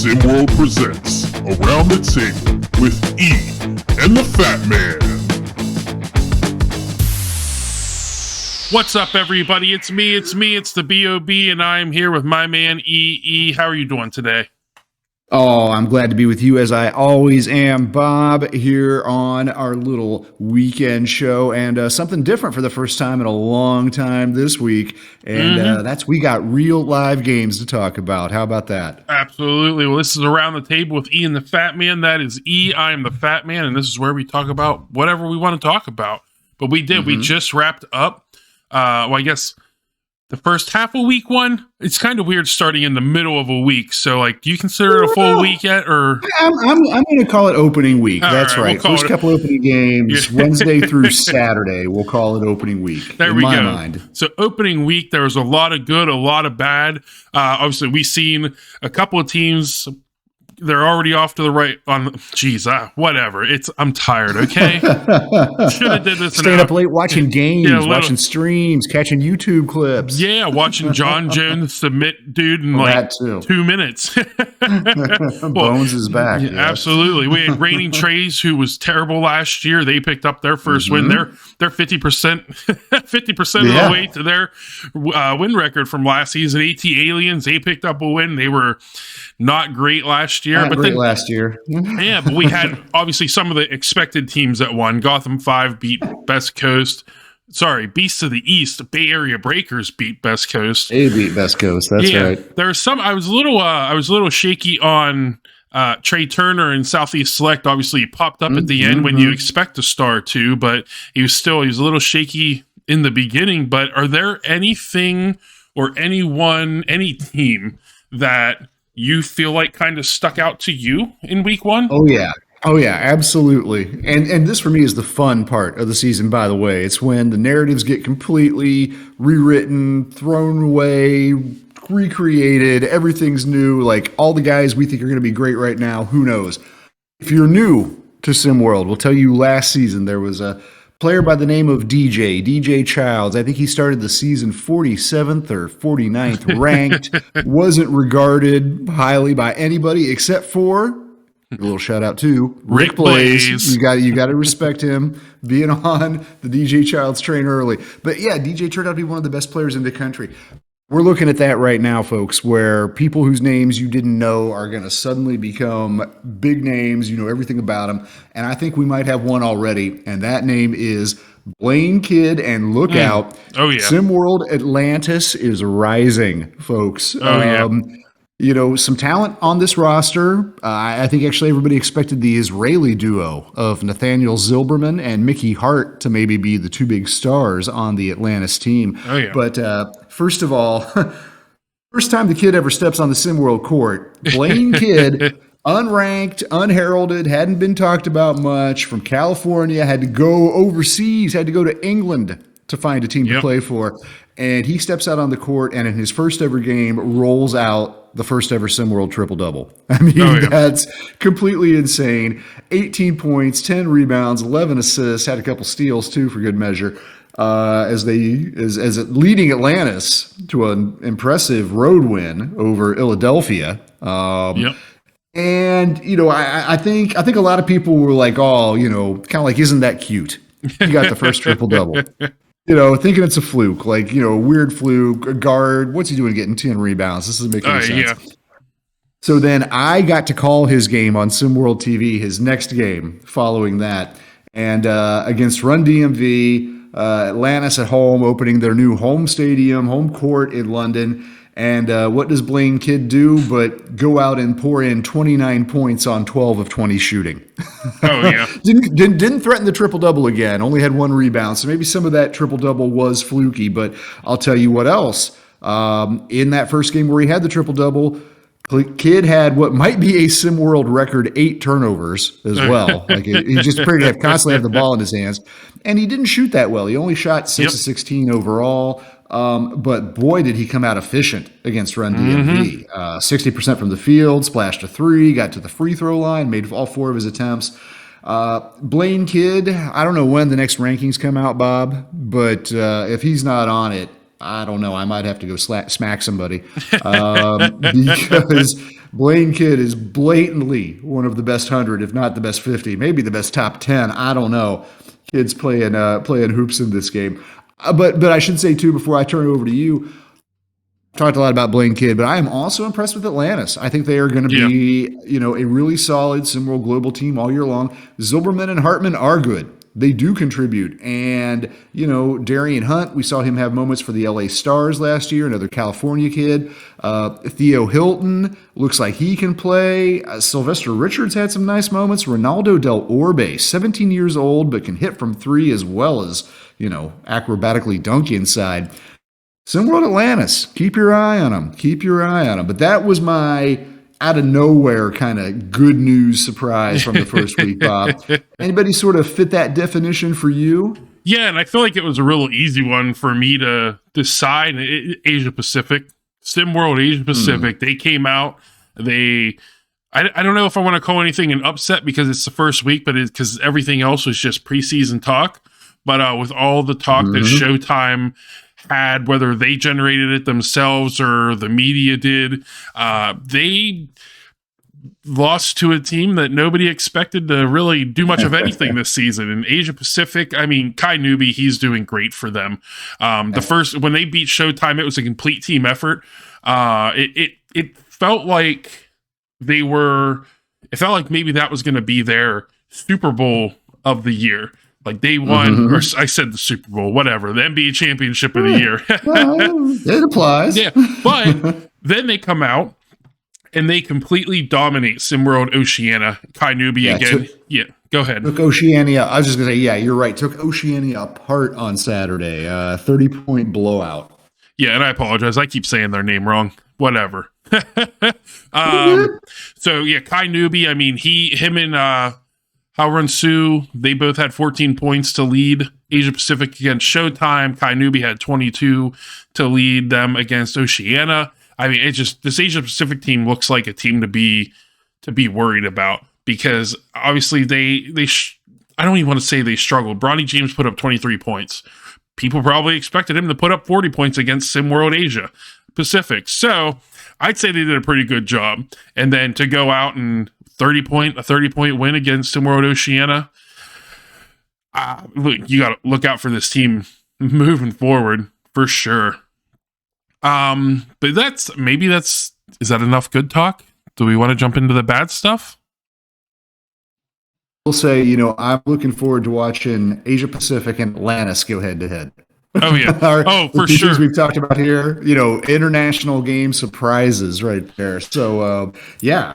SimWorld presents Around the Table with E and the Fat Man. What's up, everybody? It's me, it's the B.O.B., and I'm here with my man, E. How are you doing today? Oh, I'm glad to be with you as I always am, Bob, here on our little weekend show, and something different for the first time in a long time this week, and we got real live games to talk about. How about that? Absolutely. Well, this is Around the Table with E and the Fat Man. That is E, I am the Fat Man, and this is where we talk about whatever we want to talk about. But we did. We just wrapped up, I guess, the first half of week one. It's kind of weird starting in the middle of a week. So, like, do you consider it a full week yet? Or I'm going to call it opening week. That's right. We'll First couple opening games, Wednesday through Saturday. We'll call it opening week. There we go. In my mind. So, opening week, there was a lot of good, a lot of bad. Obviously, we've seen a couple of teams. They're already off to the right on. Whatever. I'm tired. Okay. Should have did this. Staying up late watching games, watching streams, catching YouTube clips. Yeah, watching John Jones submit dude in 2 minutes. Bones is back. Yeah, absolutely. We had Reigning Trays, who was terrible last year. They picked up their first win. They're 50% of the way to their win record from last season. AT Aliens, they picked up a win. They were not great last year. But we had obviously some of the expected teams that won. Gotham 5 beat Best Coast. Sorry, Beasts of the East. Bay Area Breakers beat Best Coast. They beat Best Coast. That's right. There's some. I was a little shaky on Trey Turner in Southeast Select. Obviously, he popped up at the end when you expect a star to, but he was a little shaky in the beginning. But are there anything or any team that you feel like kind of stuck out to you in week one? Oh yeah, absolutely. And this for me is the fun part of the season, by the way. It's when the narratives get completely rewritten, thrown away, recreated, everything's new. Like, all the guys we think are going to be great right now, who knows? If you're new to SimWorld, we'll tell you last season there was a player by the name of DJ Childs. I think he started the season 47th or 49th ranked. Wasn't regarded highly by anybody except for a little shout out to Rick Blaze. You got to respect him being on the DJ Childs train early. But yeah, DJ turned out to be one of the best players in the country. We're looking at that right now, folks, where people whose names you didn't know are going to suddenly become big names. You know everything about them. And I think we might have one already, and that name is Blaine Kidd. And look out. Oh, yeah. SimWorld Atlantis is rising, folks. Some talent on this roster. I think actually everybody expected the Israeli duo of Nathaniel Zilberman and Mickey Hart to maybe be the two big stars on the Atlantis team. Oh, yeah. But first of all, first time the kid ever steps on the SimWorld court, Blaine Kidd, unranked, unheralded, hadn't been talked about much, from California, had to go overseas, had to go to England to find a team to play for. And he steps out on the court and in his first ever game rolls out the first ever SimWorld triple-double. I mean, that's completely insane. 18 points, 10 rebounds, 11 assists, had a couple steals too for good measure, as leading Atlantis to an impressive road win over Philadelphia. And, I think a lot of people were like, kind of like, isn't that cute? He got the first triple-double. Thinking it's a fluke, a weird fluke, a guard. What's he doing getting 10 rebounds? This doesn't make any sense. Yeah. So then I got to call his game on SimWorld TV, his next game following that. And against Run DMV, Atlantis at home, opening their new home stadium, home court in London. And what does Blaine Kidd do but go out and pour in 29 points on 12 of 20 shooting? Oh, yeah. Didn't threaten the triple-double again, only had one rebound. So maybe some of that triple-double was fluky, but I'll tell you what else. In that first game where he had the triple-double, Kidd had what might be a SimWorld record 8 turnovers as well. He just appeared to constantly have the ball in his hands. And he didn't shoot that well. He only shot 6 of 16 overall. But boy, did he come out efficient against Run DMV. 60% from the field, splashed a 3, got to the free throw line, made all 4 of his attempts. Blaine Kidd, I don't know when the next rankings come out, Bob, but if he's not on it, I don't know. I might have to go smack somebody because Blaine Kidd is blatantly one of the best 100, if not the best 50, maybe the best top 10. I don't know. Kids playing hoops in this game. But I should say, too, before I turn it over to you, talked a lot about Blaine Kidd, but I am also impressed with Atlantis. I think they are going to be, a really solid SimWorld Global team all year long. Zilberman and Hartman are good. They do contribute. And, Darian Hunt, we saw him have moments for the LA Stars last year, another California kid. Theo Hilton looks like he can play. Sylvester Richards had some nice moments. Ronaldo Del Orbe, 17 years old, but can hit from three as well as, acrobatically dunk inside. SimWorld Atlantis, keep your eye on them. Keep your eye on them. But that was my out of nowhere kind of good news surprise from the first week, Bob. Anybody sort of fit that definition for you? Yeah, and I feel like it was a real easy one for me to decide. Asia Pacific, SimWorld Asia Pacific, they came out. I don't know if I want to call anything an upset because it's the first week, but because everything else was just preseason talk. But with all the talk that Showtime had, whether they generated it themselves or the media did, they lost to a team that nobody expected to really do much of anything this season. In Asia Pacific, I mean, Kai Newby, he's doing great for them. When they beat Showtime, it was a complete team effort. It felt like it felt like maybe that was going to be their Super Bowl of the year. Like they won, or I said the Super Bowl, whatever, the NBA championship of the year. Well, it applies. Yeah, but then they come out and they completely dominate SimWorld Oceania. Kai Newby again. Go ahead. Took Oceania. I was just going to say, you're right. Took Oceania apart on Saturday. 30-point blowout. Yeah, and I apologize. I keep saying their name wrong. Whatever. So, Kai Newby, I mean, him and Howrun Su, they both had 14 points to lead Asia Pacific against Showtime. Kai Newby had 22 to lead them against Oceania. I mean, this Asia Pacific team looks like a team to be worried about because obviously I don't even want to say they struggled. Bronny James put up 23 points. People probably expected him to put up 40 points against SimWorld Asia Pacific. So I'd say they did a pretty good job. And then to go out and a 30-point win against SimWorld Oceania. Look, you got to look out for this team moving forward for sure. But is that enough good talk? Do we want to jump into the bad stuff? We'll say, I'm looking forward to watching Asia Pacific and Atlantis go head to head. Oh yeah. For sure. Things we've talked about here, international game surprises right there. So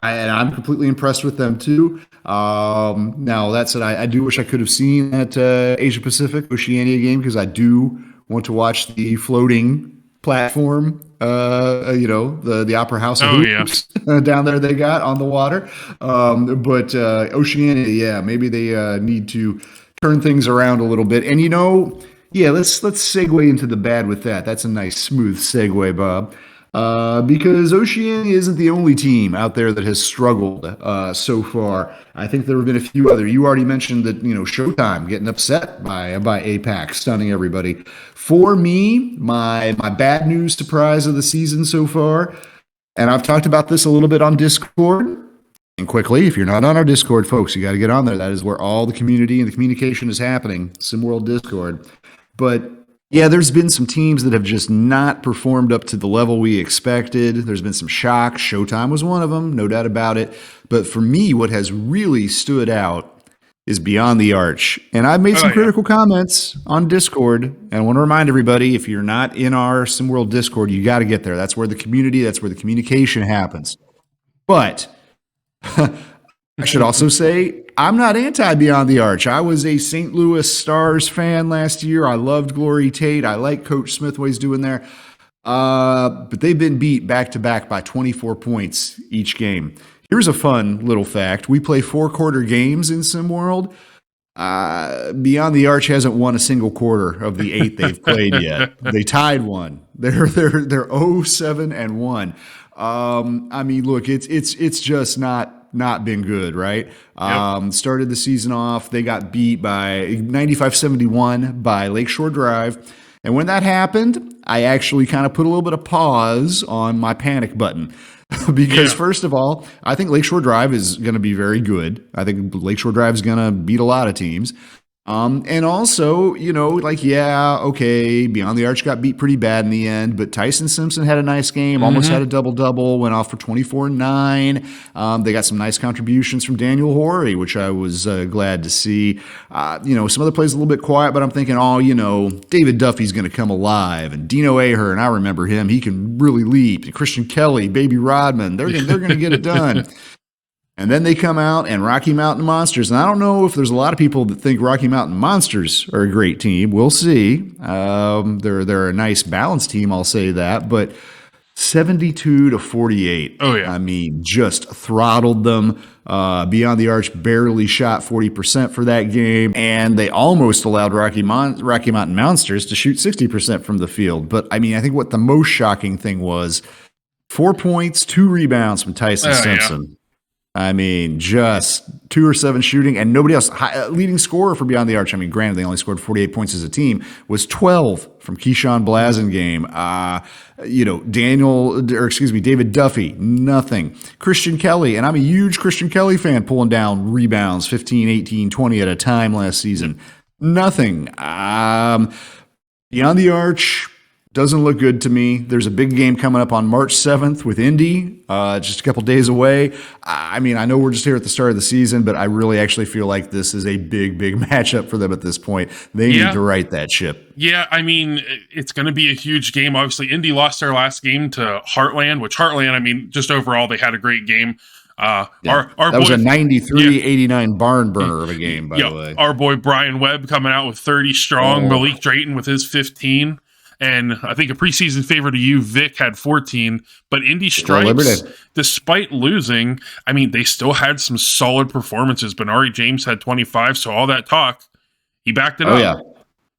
I'm completely impressed with them too. Now that said, I do wish I could have seen that Asia Pacific Oceania game because I do want to watch the floating platform. The Opera House of Hoops down there they got on the water. But Oceania, maybe they need to turn things around a little bit. And let's segue into the bad with that. That's a nice smooth segue, Bob. Because Oceania isn't the only team out there that has struggled so far. I think there have been a few other. You already mentioned that Showtime getting upset by APAC, stunning everybody. For me, my bad news surprise of the season so far, and I've talked about this a little bit on Discord. And quickly, if you're not on our Discord, folks, you got to get on there. That is where all the community and the communication is happening. SimWorld Discord. But there's been some teams that have just not performed up to the level we expected. There's been some shocks. Showtime was one of them, no doubt about it. But for me, what has really stood out is Beyond the Arch. And I've made some critical comments on Discord. And I want to remind everybody, if you're not in our SimWorld Discord, you got to get there. That's where the communication happens. But I should also say, I'm not anti-Beyond the Arch. I was a St. Louis Stars fan last year. I loved Glory Tate. I like Coach Smith, what he's doing there. But they've been beat back-to-back by 24 points each game. Here's a fun little fact. We play 4-quarter games in SimWorld. Beyond the Arch hasn't won a single quarter of the 8 they've played yet. They tied one. They're 0-7-1. I mean, look, it's just not been good, right? Started the season off, they got beat by 95-71 by Lakeshore Drive. And when that happened, I actually kind of put a little bit of pause on my panic button. Because first of all, I think Lakeshore Drive is going to be very good. I think Lakeshore Drive is going to beat a lot of teams. And also, okay, Beyond the Arch got beat pretty bad in the end, but Tyson Simpson had a nice game, almost had a double-double, went off for 24 and 9. They got some nice contributions from Daniel Horry, which I was glad to see. Some other plays a little bit quiet, but I'm thinking, David Duffy's going to come alive, and Dino Ahern, I remember him, he can really leap. And Christian Kelly, Baby Rodman, they're going to get it done. And then they come out and Rocky Mountain Monsters. And I don't know if there's a lot of people that think Rocky Mountain Monsters are a great team. We'll see. They're a nice balanced team, I'll say that. But 72-48. Oh, yeah. I mean, just throttled them. Beyond the Arch barely shot 40% for that game. And they almost allowed Rocky Mountain Monsters to shoot 60% from the field. But, I mean, I think what the most shocking thing was 4 points, 2 rebounds from Tyson Simpson. Yeah. I mean, just 2 or 7 shooting, and nobody else. Leading scorer for Beyond the Arch, I mean, granted, they only scored 48 points as a team, was 12 from Keyshawn Blasingame. David Duffy, nothing. Christian Kelly, and I'm a huge Christian Kelly fan, pulling down rebounds, 15, 18, 20 at a time last season. Nothing. Beyond the Arch doesn't look good to me. There's a big game coming up on March 7th with Indy, just a couple days away. I mean, I know we're just here at the start of the season, but I really actually feel like this is a big, big matchup for them at this point. They need to right that ship. Yeah, I mean, it's going to be a huge game. Obviously, Indy lost their last game to Heartland, which Heartland, I mean, just overall, they had a great game. That was a 93-89 barn burner of a game, by the way. Our boy Brian Webb coming out with 30 strong, Malik Drayton with his 15. And I think a preseason favorite to you, Vic, had 14. But Indy Stripes, despite losing, I mean, they still had some solid performances. Bronny James had 25, so all that talk, he backed it up. Yeah.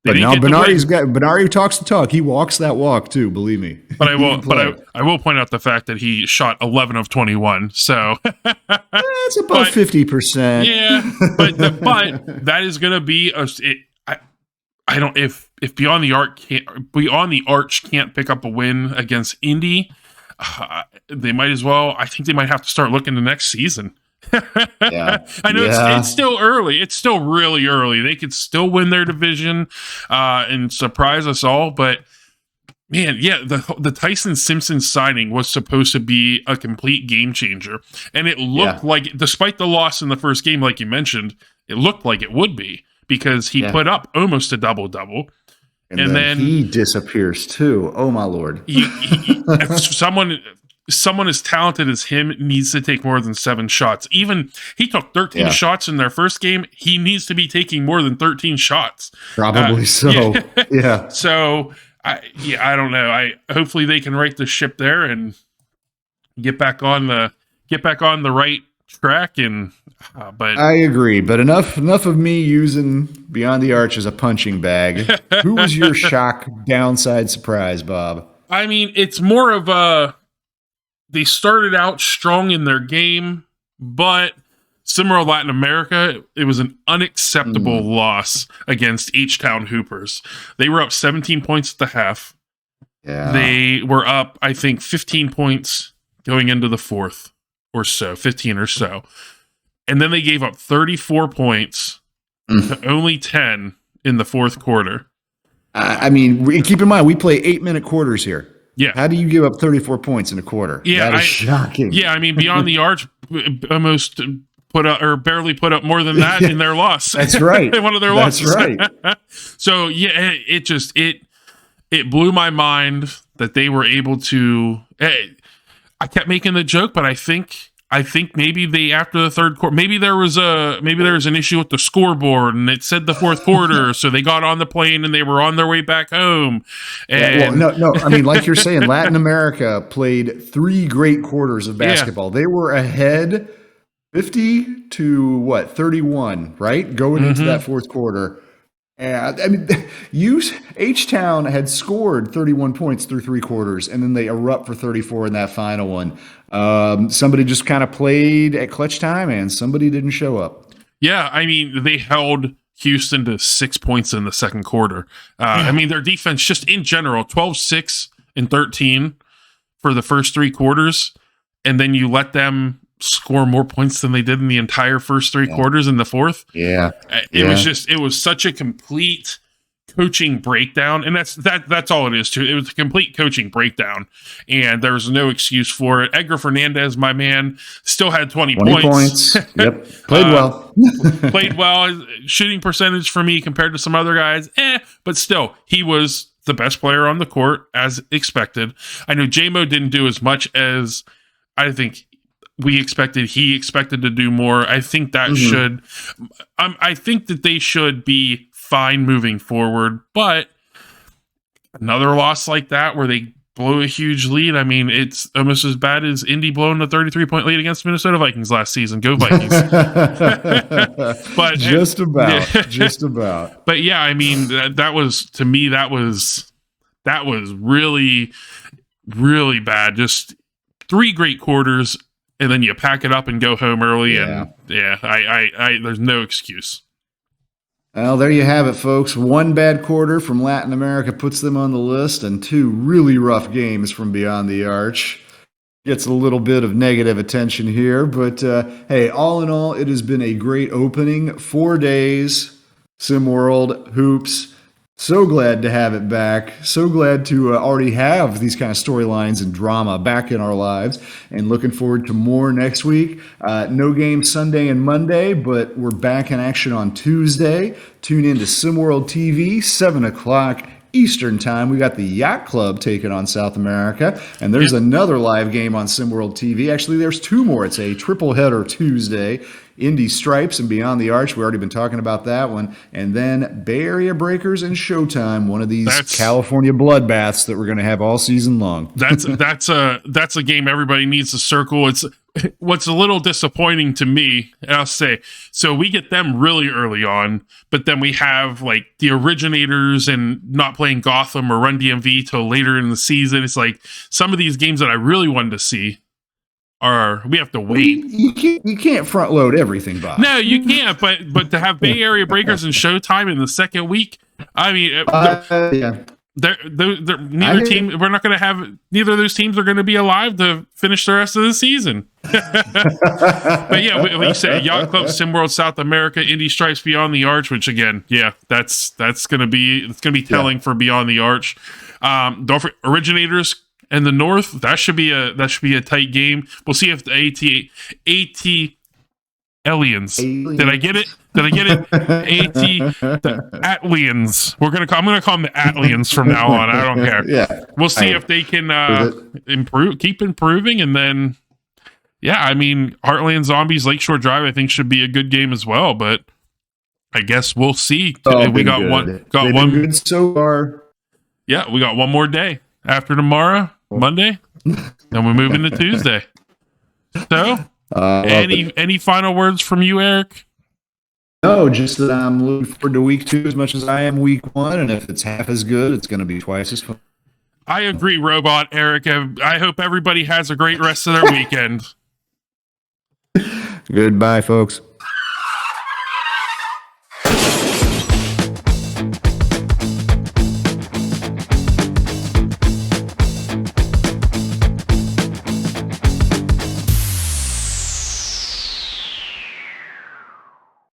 But now Bernari talks the talk. He walks that walk too, believe me. But I will point out the fact that he shot 11 of 21. So that's about 50%. Yeah, but that is going to be I don't if Beyond the Arch can't pick up a win against Indy, they might as well. I think they might have to start looking to next season. Yeah. I know it's still early. It's still really early. They could still win their division and surprise us all. But man, the Tyson Simpson signing was supposed to be a complete game changer, and it looked like, despite the loss in the first game, like you mentioned, it looked like it would be, because he put up almost a double-double. And then he disappears too. Oh my Lord. Someone as talented as him needs to take more than 7 shots. Even he took 13 shots in their first game. He needs to be taking more than 13 shots. Probably so. Yeah. So I don't know. Hopefully they can right the ship there and get back on the right track. And but I agree. But enough of me using Beyond the Arch as a punching bag. Who was your shock downside surprise, Bob? I mean, it's more of they started out strong in their game, but SimWorld Latin America, it was an unacceptable loss against H-Town Hoopers. They were up 17 points at the half. Yeah. They were up, I think, 15 points going into the fourth or so, 15 or so. And then they gave up 34 points to only 10 in the fourth quarter. I mean, keep in mind, we play 8-minute quarters here. Yeah. How do you give up 34 points in a quarter? Yeah, that is shocking. Yeah, I mean, Beyond the Arch almost put up, or barely put up, more than that in their loss. That's right. One of their losses. That's right. So yeah, it blew my mind that they were able to. I kept making the joke, but I think maybe they, after the third quarter, maybe there was an issue with the scoreboard and it said the fourth quarter, so they got on the plane and they were on their way back home. And no. I mean, like you're saying, Latin America played 3 great quarters of basketball. They were ahead 50 to 31, right? Going into that fourth quarter. And I mean, H-Town had scored 31 points through 3 quarters, and then they erupt for 34 in that final one. Somebody just kind of played at clutch time, and somebody didn't show up. Yeah, I mean, they held Houston to 6 points in the second quarter. I mean, their defense just in general, 12, 6, and 13 for the first 3 quarters. And then you let them score more points than they did in the entire first 3 quarters in the fourth. Yeah. It was such a complete coaching breakdown. And that's all it is too. It was a complete coaching breakdown, and there was no excuse for it. Edgar Fernandez, my man, still had 20 points. Yep. Played well. Played well. Shooting percentage for me compared to some other guys, but still, he was the best player on the court as expected. I know J-Mo didn't do as much as I think we expected. He expected to do more. I think that I think that they should be fine moving forward, but another loss like that where they blow a huge lead, I mean, it's almost as bad as Indy blowing a 33-point lead against Minnesota Vikings last season. Go Vikings. But just about. But yeah, I mean, that was, to me, that was really, really bad. Just 3 great quarters, and then you pack it up and go home early. And I there's no excuse. Well, there you have it, folks. 1 bad quarter from Latin America puts them on the list, and 2 really rough games from beyond the arch. Gets a little bit of negative attention here, but hey, all in all, it has been a great opening. 4 days, SimWorld Hoops. So glad to have it back. So glad to already have these kind of storylines and drama back in our lives, and looking forward to more next week. No game Sunday and Monday, but we're back in action on Tuesday. Tune in to SimWorld TV, 7 o'clock Eastern time. We got the Yacht Club taking on South America, and there's another live game on SimWorld TV. Actually, there's 2 more. It's a triple header Tuesday. Indy Stripes and Beyond the Arch. We've already been talking about that one. And then Bay Area Breakers and Showtime, one of these California bloodbaths that we're going to have all season long. That's a game everybody needs to circle. It's what's a little disappointing to me, and I'll say, so we get them really early on, but then we have like the Originators and not playing Gotham or Run DMV till later in the season. It's like some of these games that I really wanted to see we have to wait. You can't front load everything, Bob. No, you can't. But to have Bay Area Breakers and Showtime in the second week, I mean, neither team. We're not going to have neither of those teams are going to be alive to finish the rest of the season. But yeah, like you said, Yacht Club, SimWorld South America, Indy Stripes, Beyond the Arch. Which again, that's going to be telling for Beyond the Arch. Don't forget Originators. And the North, that should be a tight game. We'll see if the AT Aliens. Did I get it? The Atlians. I'm gonna call them the Atlians from now on. I don't care. Yeah. We'll see if they can keep improving, and then I mean, Heartland Zombies, Lakeshore Drive, I think should be a good game as well. But I guess we'll see. We got one good so far. Yeah, we got one more day. After tomorrow, Monday, then we move into Tuesday. So, any final words from you, Eric? No, just that I'm looking forward to week 2 as much as I am week 1, and if it's half as good, it's going to be twice as fun. I agree, Robot Eric. I hope everybody has a great rest of their weekend. Goodbye, folks.